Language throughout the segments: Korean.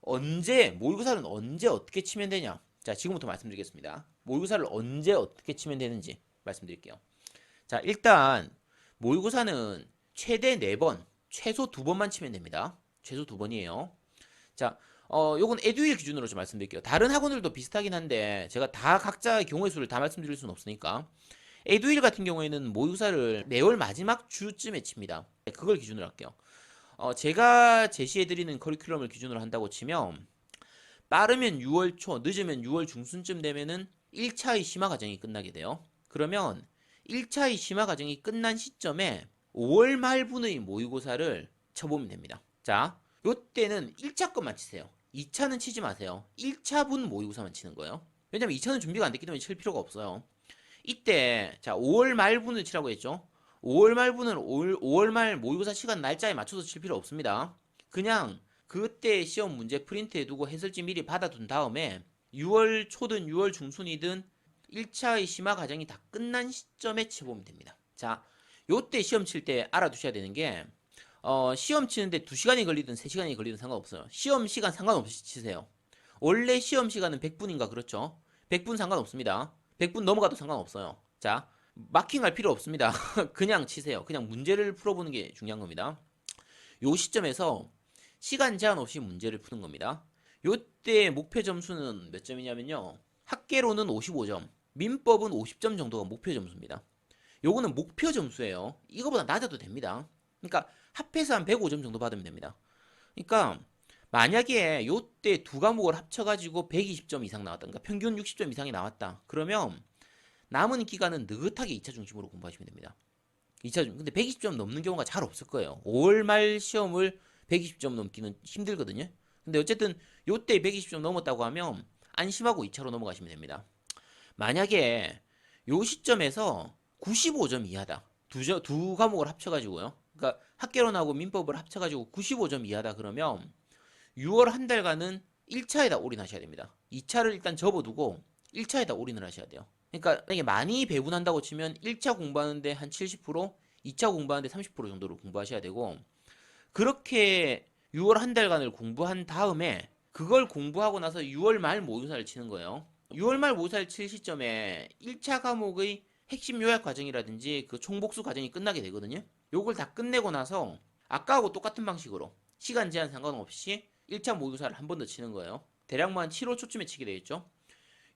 모의고사는 언제 어떻게 치면 되냐? 자, 지금부터 말씀드리겠습니다. 모의고사를 언제 어떻게 치면 되는지 말씀드릴게요. 자, 일단 모의고사는 최대 4번, 최소 2번만 치면 됩니다. 최소 2번이에요. 자, 요건 에듀윌 기준으로 좀 말씀드릴게요. 다른 학원들도 비슷하긴 한데 제가 다 각자의 경우의 수를 다 말씀드릴 수는 없으니까 에듀윌 같은 경우에는 모의고사를 매월 마지막 주쯤에 칩니다. 그걸 기준으로 할게요. 제가 제시해드리는 커리큘럼을 기준으로 한다고 치면 빠르면 6월 초, 늦으면 6월 중순쯤 되면은 1차의 심화 과정이 끝나게 돼요. 그러면 1차의 심화 과정이 끝난 시점에 5월 말분의 모의고사를 쳐보면 됩니다. 자, 요때는 1차 것만 치세요. 2차는 치지 마세요. 1차분 모의고사만 치는 거예요. 왜냐면 2차는 준비가 안 됐기 때문에 칠 필요가 없어요. 이때 자 5월 말분을 치라고 했죠. 5월 말분은 5월 말 모의고사 시간 날짜에 맞춰서 칠 필요 없습니다. 그냥 그때 시험 문제 프린트해두고 해설지 미리 받아둔 다음에 6월 초든 6월 중순이든 1차의 심화 과정이 다 끝난 시점에 쳐보면 됩니다. 자, 요때 시험 칠 때 알아두셔야 되는 게 시험 치는데 2시간이 걸리든 3시간이 걸리든 상관없어요. 시험 시간 상관없이 치세요. 원래 시험 시간은 100분인가 그렇죠? 100분 상관없습니다. 100분 넘어가도 상관없어요. 자, 마킹할 필요 없습니다. 그냥 치세요. 그냥 문제를 풀어보는 게 중요한 겁니다. 요 시점에서 시간 제한 없이 문제를 푸는 겁니다. 요때 목표 점수는 몇 점이냐면요. 학계로는 55점, 민법은 50점 정도가 목표 점수입니다. 요거는 목표 점수예요. 이거보다 낮아도 됩니다. 그러니까 합해서 한 105점 정도 받으면 됩니다. 그러니까 만약에 요때 두 과목을 합쳐가지고 120점 이상 나왔다. 그러니까 평균 60점 이상이 나왔다. 그러면 남은 기간은 느긋하게 2차 중심으로 공부하시면 됩니다. 2차 중 근데 120점 넘는 경우가 잘 없을 거예요. 5월 말 시험을 120점 넘기는 힘들거든요. 근데 어쨌든 요때 120점 넘었다고 하면 안심하고 2차로 넘어가시면 됩니다. 만약에 요 시점에서 95점 이하다. 두 과목을 합쳐가지고요. 그러니까 학개론하고 민법을 합쳐가지고 95점 이하다 그러면 6월 한 달간은 1차에다 올인하셔야 됩니다. 2차를 일단 접어두고 1차에다 올인을 하셔야 돼요. 그러니까 이게 많이 배분한다고 치면 1차 공부하는데 한 70%, 2차 공부하는데 30% 정도로 공부하셔야 되고 그렇게 6월 한 달간을 공부한 다음에 그걸 공부하고 나서 6월 말 모의고사를 치는 거예요. 6월 말 모의고사를 칠 시점에 1차 과목의 핵심 요약 과정이라든지 그 총복수 과정이 끝나게 되거든요. 요걸 다 끝내고 나서 아까하고 똑같은 방식으로 시간 제한 상관없이 1차 모의고사를 한 번 더 치는 거예요. 대략 한 7월 초쯤에 치게 되겠죠.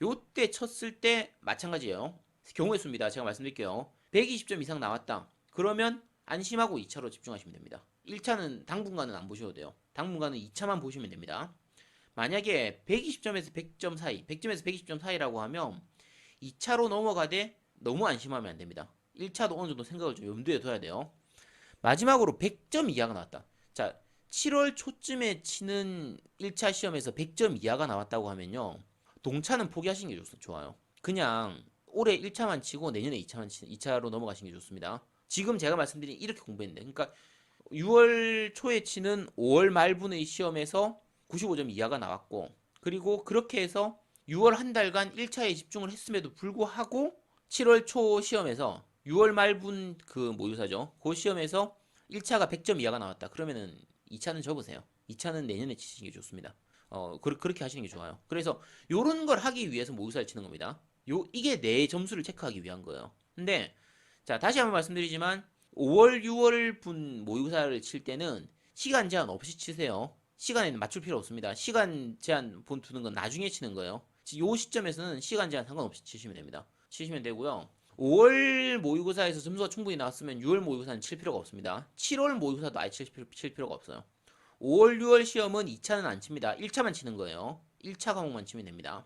요때 쳤을 때 마찬가지예요. 경우의 수입니다. 제가 말씀드릴게요. 120점 이상 나왔다. 그러면 안심하고 2차로 집중하시면 됩니다. 1차는 당분간은 안 보셔도 돼요. 당분간은 2차만 보시면 됩니다. 만약에 120점에서 100점 사이, 100점에서 120점 사이라고 하면 2차로 넘어가되 너무 안심하면 안 됩니다. 1차도 어느 정도 생각을 좀 염두에 둬야 돼요. 마지막으로 100점 이하가 나왔다. 자, 7월 초쯤에 치는 1차 시험에서 100점 이하가 나왔다고 하면요. 동차는 포기하시는 게 좋아요. 그냥 올해 1차만 치고 내년에 2차로 넘어가시는 게 좋습니다. 지금 제가 말씀드린 이렇게 공부했는데, 그러니까 6월 초에 치는 5월 말분의 시험에서 95점 이하가 나왔고, 그리고 그렇게 해서 6월 한 달간 1차에 집중을 했음에도 불구하고 7월 초 시험에서 6월 말분 그 모의고사죠. 그 시험에서 1차가 100점 이하가 나왔다. 그러면은 2차는 접으세요. 2차는 내년에 치시는 게 좋습니다. 그렇게 하시는 게 좋아요. 그래서 요런 걸 하기 위해서 모의고사를 치는 겁니다. 이게 내 점수를 체크하기 위한 거예요. 근데 자, 다시 한번 말씀드리지만 5월, 6월 분 모의고사를 칠 때는 시간 제한 없이 치세요. 시간에는 맞출 필요 없습니다. 시간 제한 본 두는 건 나중에 치는 거예요. 요 시점에서는 시간 제한 상관없이 치시면 됩니다. 치시면 되고요. 5월 모의고사에서 점수가 충분히 나왔으면 6월 모의고사는 칠 필요가 없습니다. 7월 모의고사도 아예 칠 필요가 없어요. 5월, 6월 시험은 2차는 안 칩니다. 1차만 치는 거예요. 1차 과목만 치면 됩니다.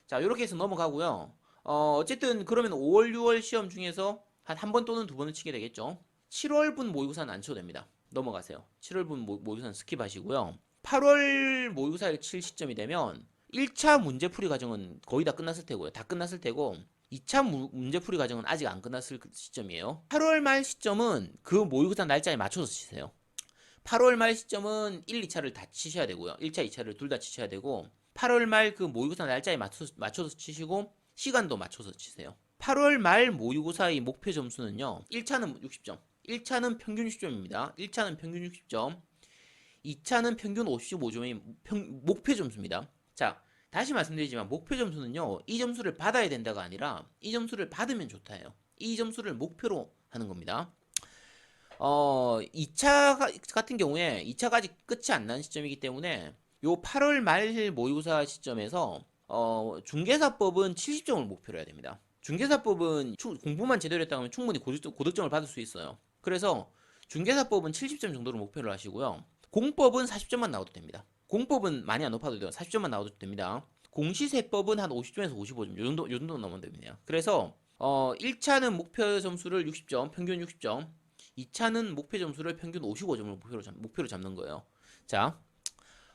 자, 이렇게 해서 넘어가고요. 어쨌든 그러면 5월, 6월 시험 중에서 한 번 또는 두 번은 치게 되겠죠. 7월분 모의고사는 안 쳐도 됩니다. 넘어가세요. 7월분 모의고사는 스킵하시고요. 8월 모의고사를 칠 시점이 되면 1차 문제풀이 과정은 거의 다 끝났을 테고요. 다 끝났을 테고 2차 문제풀이 과정은 아직 안 끝났을 시점이에요. 8월 말 시점은 그 모의고사 날짜에 맞춰서 치세요. 8월 말 시점은 1, 2차를 다 치셔야 되고요. 1차, 2차를 둘 다 치셔야 되고 8월 말 그 모의고사 날짜에 맞춰서 치시고 시간도 맞춰서 치세요. 8월 말 모의고사의 목표 점수는요. 1차는 60점. 1차는 평균 60점입니다. 1차는 평균 60점. 2차는 평균 55점이 목표 점수입니다. 자, 다시 말씀드리지만 목표 점수는요, 이 점수를 받아야 된다가 아니라 이 점수를 받으면 좋다예요. 이 점수를 목표로 하는 겁니다. 2차 같은 경우에 2차가 아직 끝이 안 난 시점이기 때문에 요 8월 말 모의고사 시점에서 중개사법은 70점을 목표로 해야 됩니다. 중개사법은 공부만 제대로 했다 하면 충분히 고득점을 받을 수 있어요. 그래서 중개사법은 70점 정도로 목표를 하시고요. 공법은 40점만 나와도 됩니다. 공법은 많이 안 높아도 돼요. 40점만 나와도 됩니다. 공시세법은 한 50점에서 55점 요 정도 넘으면 됩니다. 그래서 1차는 목표 점수를 60점, 평균 60점, 2차는 목표 점수를 평균 55점을 목표로 잡는 거예요. 자,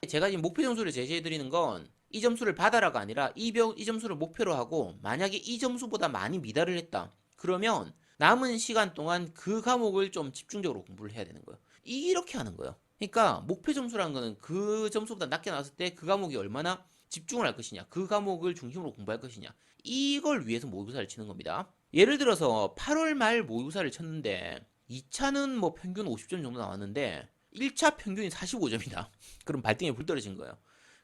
제가 지금 목표 점수를 제시해 드리는 건 이 점수를 받아라가 아니라 이 점수를 목표로 하고, 만약에 이 점수보다 많이 미달을 했다 그러면 남은 시간 동안 그 과목을 좀 집중적으로 공부를 해야 되는 거예요. 이렇게 하는 거예요. 그러니까 목표 점수라는 거는 그 점수보다 낮게 나왔을 때 그 과목이 얼마나 집중을 할 것이냐, 그 과목을 중심으로 공부할 것이냐, 이걸 위해서 모의고사를 치는 겁니다. 예를 들어서 8월 말 모의고사를 쳤는데 2차는 뭐 평균 50점 정도 나왔는데 1차 평균이 45점이다. 그럼 발등에 불 떨어진 거예요.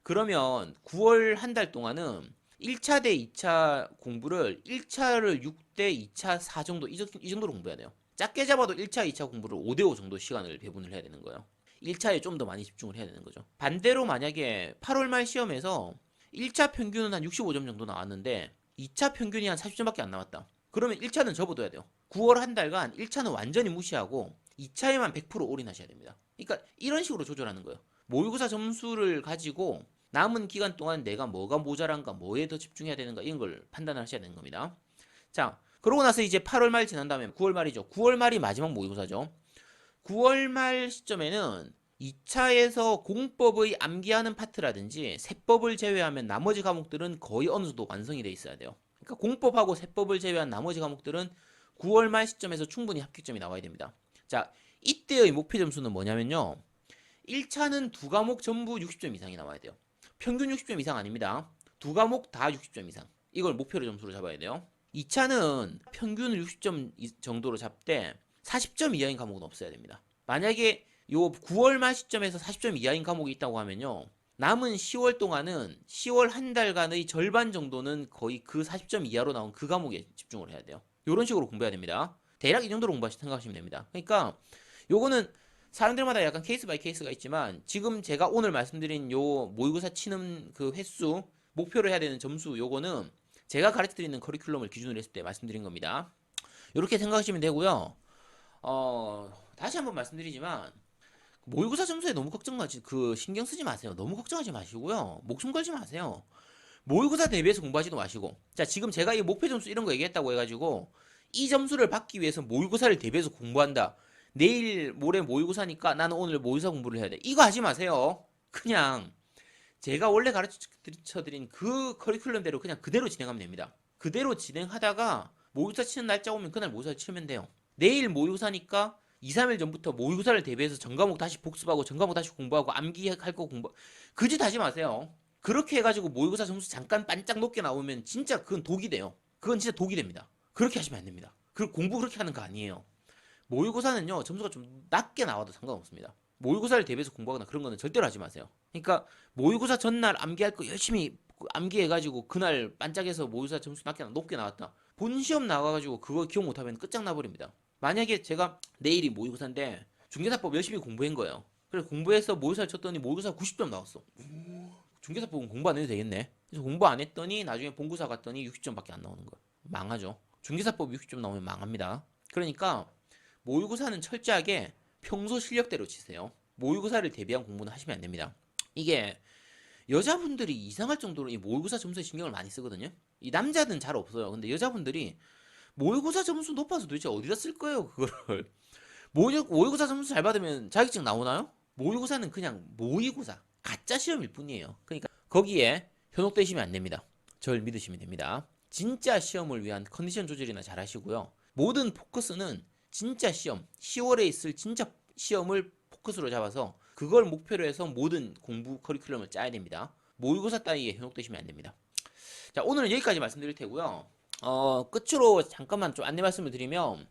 그러면 9월 한 달 동안은 1차 대 2차 공부를 1차를 6대 2차 4 정도 이 정도로 공부해야 돼요. 작게 잡아도 1차, 2차 공부를 5대5 정도 시간을 배분을 해야 되는 거예요. 1차에 좀 더 많이 집중을 해야 되는 거죠. 반대로 만약에 8월 말 시험에서 1차 평균은 한 65점 정도 나왔는데 2차 평균이 한 40점밖에 안 나왔다. 그러면 1차는 접어둬야 돼요. 9월 한 달간 1차는 완전히 무시하고 2차에만 100% 올인하셔야 됩니다. 그러니까 이런 식으로 조절하는 거예요. 모의고사 점수를 가지고 남은 기간 동안 내가 뭐가 모자란가, 뭐에 더 집중해야 되는가, 이런 걸 판단을 하셔야 되는 겁니다. 자, 그러고 나서 이제 8월 말 지난 다음에 9월 말이죠. 9월 말이 마지막 모의고사죠. 9월 말 시점에는 2차에서 공법의 암기하는 파트라든지 세법을 제외하면 나머지 과목들은 거의 어느 정도 완성이 돼 있어야 돼요. 그러니까 공법하고 세법을 제외한 나머지 과목들은 9월 말 시점에서 충분히 합격점이 나와야 됩니다. 자, 이때의 목표 점수는 뭐냐면요. 1차는 두 과목 전부 60점 이상이 나와야 돼요. 평균 60점 이상 아닙니다. 두 과목 다 60점 이상. 이걸 목표로 점수로 잡아야 돼요. 2차는 평균을 60점 정도로 잡되 40점 이하인 과목은 없어야 됩니다. 만약에 요 9월 말 시점에서 40점 이하인 과목이 있다고 하면요. 남은 10월 동안은 10월 한 달간의 절반 정도는 거의 그 40점 이하로 나온 그 과목에 집중을 해야 돼요. 이런 식으로 공부해야 됩니다. 대략 이 정도로 공부하시 생각하시면 됩니다. 그러니까 요거는 사람들마다 약간 케이스 바이 케이스가 있지만 지금 제가 오늘 말씀드린 요 모의고사 치는 그 횟수, 목표로 해야 되는 점수, 요거는 제가 가르쳐드리는 커리큘럼을 기준으로 했을 때 말씀드린 겁니다. 이렇게 생각하시면 되고요. 다시 한번 말씀드리지만 모의고사 점수에 너무 신경 쓰지 마세요. 너무 걱정하지 마시고요. 목숨 걸지 마세요. 모의고사 대비해서 공부하지도 마시고. 자, 지금 제가 이 목표 점수 이런 거 얘기했다고 해가지고 이 점수를 받기 위해서 모의고사를 대비해서 공부한다. 내일 모레 모의고사니까 나는 오늘 모의고사 공부를 해야 돼. 이거 하지 마세요. 그냥 제가 원래 가르쳐드린 그 커리큘럼대로 그냥 그대로 진행하면 됩니다. 그대로 진행하다가 모의고사 치는 날짜 오면 그날 모의고사 치면 돼요. 내일 모의고사니까 2, 3일 전부터 모의고사를 대비해서 전과목 다시 복습하고 전과목 다시 공부하고 암기할 거 그 짓 하지 마세요. 그렇게 해가지고 모의고사 점수 잠깐 반짝 높게 나오면 진짜 그건 독이 돼요. 그건 진짜 독이 됩니다. 그렇게 하시면 안 됩니다. 공부 그렇게 하는 거 아니에요. 모의고사는요, 점수가 좀 낮게 나와도 상관없습니다. 모의고사를 대비해서 공부하거나 그런 거는 절대로 하지 마세요. 그러니까 모의고사 전날 암기할 거 열심히 암기해가지고 그날 반짝해서 모의고사 점수 높게 나왔다. 본 시험 나와가지고 그거 기억 못하면 끝장나버립니다. 만약에 제가 내일이 모의고사인데 중개사법 열심히 공부한 거예요. 그래서 공부해서 모의고사를 쳤더니 모의고사 90점 나왔어. 중개사법은 공부 안 해도 되겠네. 그래서 공부 안 했더니 나중에 본고사 갔더니 60점밖에 안 나오는 거예요. 망하죠. 중개사법 60점 나오면 망합니다. 그러니까 모의고사는 철저하게 평소 실력대로 치세요. 모의고사를 대비한 공부는 하시면 안 됩니다. 이게 여자분들이 이상할 정도로 이 모의고사 점수에 신경을 많이 쓰거든요. 이 남자들은 잘 없어요. 근데 여자분들이 모의고사 점수 높아서 도대체 어디다 쓸 거예요, 그거를. 모의고사 점수 잘 받으면 자격증 나오나요? 모의고사는 그냥 모의고사, 가짜 시험일 뿐이에요. 그러니까 거기에 현혹되시면 안 됩니다. 절 믿으시면 됩니다. 진짜 시험을 위한 컨디션 조절이나 잘 하시고요. 모든 포커스는 진짜 시험, 10월에 있을 진짜 시험을 포커스로 잡아서 그걸 목표로 해서 모든 공부 커리큘럼을 짜야 됩니다. 모의고사 따위에 현혹되시면 안 됩니다. 자, 오늘은 여기까지 말씀드릴 테고요. 끝으로 잠깐만 좀 안내 말씀을 드리면,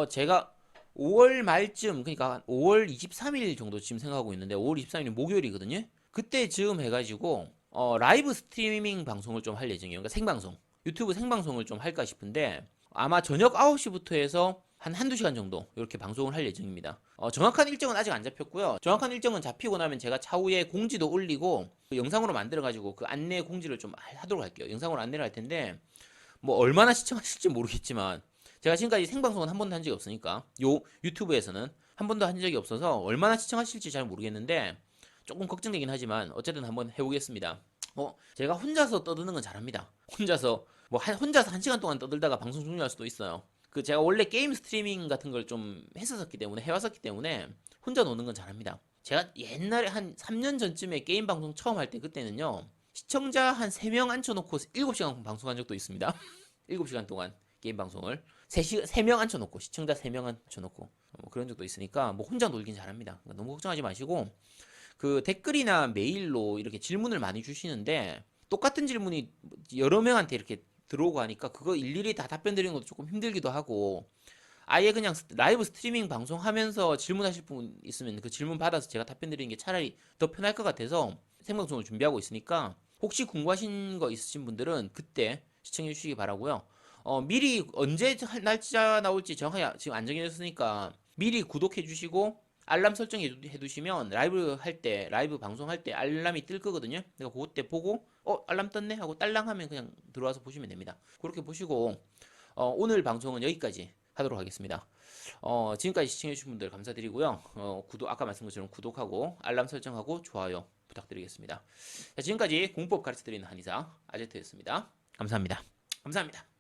제가 5월 말쯤, 그러니까 5월 23일 정도 지금 생각하고 있는데 5월 23일이 목요일이거든요. 그때 즈음 해가지고 라이브 스트리밍 방송을 좀 할 예정이에요. 그러니까 생방송, 유튜브 생방송을 좀 할까 싶은데 아마 저녁 9시부터 해서 한 한두 시간 정도 이렇게 방송을 할 예정입니다. 정확한 일정은 아직 안 잡혔고요. 정확한 일정은 잡히고 나면 제가 차후에 공지도 올리고 그 영상으로 만들어가지고 그 안내 공지를 좀 하도록 할게요. 영상으로 안내를 할 텐데 뭐 얼마나 시청하실지 모르겠지만 제가 지금까지 생방송은 한 번도 한 적이 없으니까 요 유튜브에서는 한 번도 한 적이 없어서 얼마나 시청하실지 잘 모르겠는데 조금 걱정되긴 하지만 어쨌든 한번 해보겠습니다. 제가 혼자서 떠드는 건 잘합니다. 혼자서 1시간 동안 떠들다가 방송 종료할 수도 있어요. 그 제가 원래 게임 스트리밍 같은 걸 좀 했었기 때문에 해왔었기 때문에 혼자 노는 건 잘합니다. 제가 옛날에 한 3년 전쯤에 게임 방송 처음 할 때 그때는요. 시청자 한 3명 앉혀놓고 7시간 방송한 적도 있습니다. 7시간 동안 게임 방송을 3명 앉혀놓고 시청자 3명 앉혀놓고 그런 적도 있으니까 뭐 혼자 놀긴 잘합니다. 그러니까 너무 걱정하지 마시고 그 댓글이나 메일로 이렇게 질문을 많이 주시는데 똑같은 질문이 여러 명한테 이렇게 들어오고 하니까 그거 일일이 다 답변 드리는 것도 조금 힘들기도 하고 아예 그냥 라이브 스트리밍 방송하면서 질문하실 분 있으면 그 질문 받아서 제가 답변 드리는 게 차라리 더 편할 것 같아서 생방송을 준비하고 있으니까 혹시 궁금하신 거 있으신 분들은 그때 시청해 주시기 바라고요. 미리 언제 날짜 나올지 정확하게 지금 안 정해졌으니까 미리 구독해 주시고 알람 설정해 두시면 라이브 방송할 때 알람이 뜰 거거든요. 내가 그때 보고 알람 떴네 하고 딸랑 하면 그냥 들어와서 보시면 됩니다. 그렇게 보시고 오늘 방송은 여기까지 하도록 하겠습니다. 지금까지 시청해주신 분들 감사드리고요. 아까 말씀드린 것처럼 구독하고 알람 설정하고 좋아요 부탁드리겠습니다. 자, 지금까지 공법 가르쳐드리는 한의사 아제트였습니다. 감사합니다. 감사합니다.